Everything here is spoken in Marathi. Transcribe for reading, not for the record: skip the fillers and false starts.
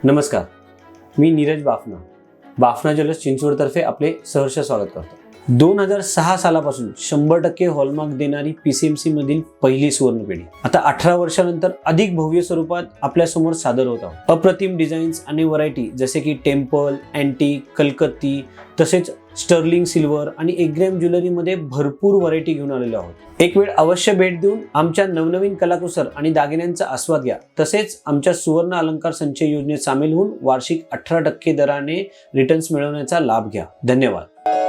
नमस्कार, मी नीरज बाफना. बाफना ज्वेलर्स चिंचवडतर्फे आपले सहर्ष स्वागत करतो. 2006 सालापासून 100% हॉलमार्क देणारी PCMC मधील पहिली सुवर्ण पेढी आता 18 वर्षानंतर अधिक भव्य स्वरूपात आपल्या समोर सादर होत आहोत. अप्रतिम डिझाईन्स आणि व्हरायटी जसे की टेम्पल, अँटिक, कलकत्ती तसेच स्टर्लिंग सिल्वर आणि 1 ग्रॅम ज्वेलरीमध्ये भरपूर व्हरायटी घेऊन आलेलो आहोत. एक वेळ अवश्य भेट देऊन आमच्या नवनवीन कलाकुसर आणि दागिन्यांचा आस्वाद घ्या. तसेच आमच्या सुवर्ण अलंकार संचय योजनेत सामील होऊन वार्षिक 18% दराने रिटर्न्स मिळवण्याचा लाभ घ्या. धन्यवाद.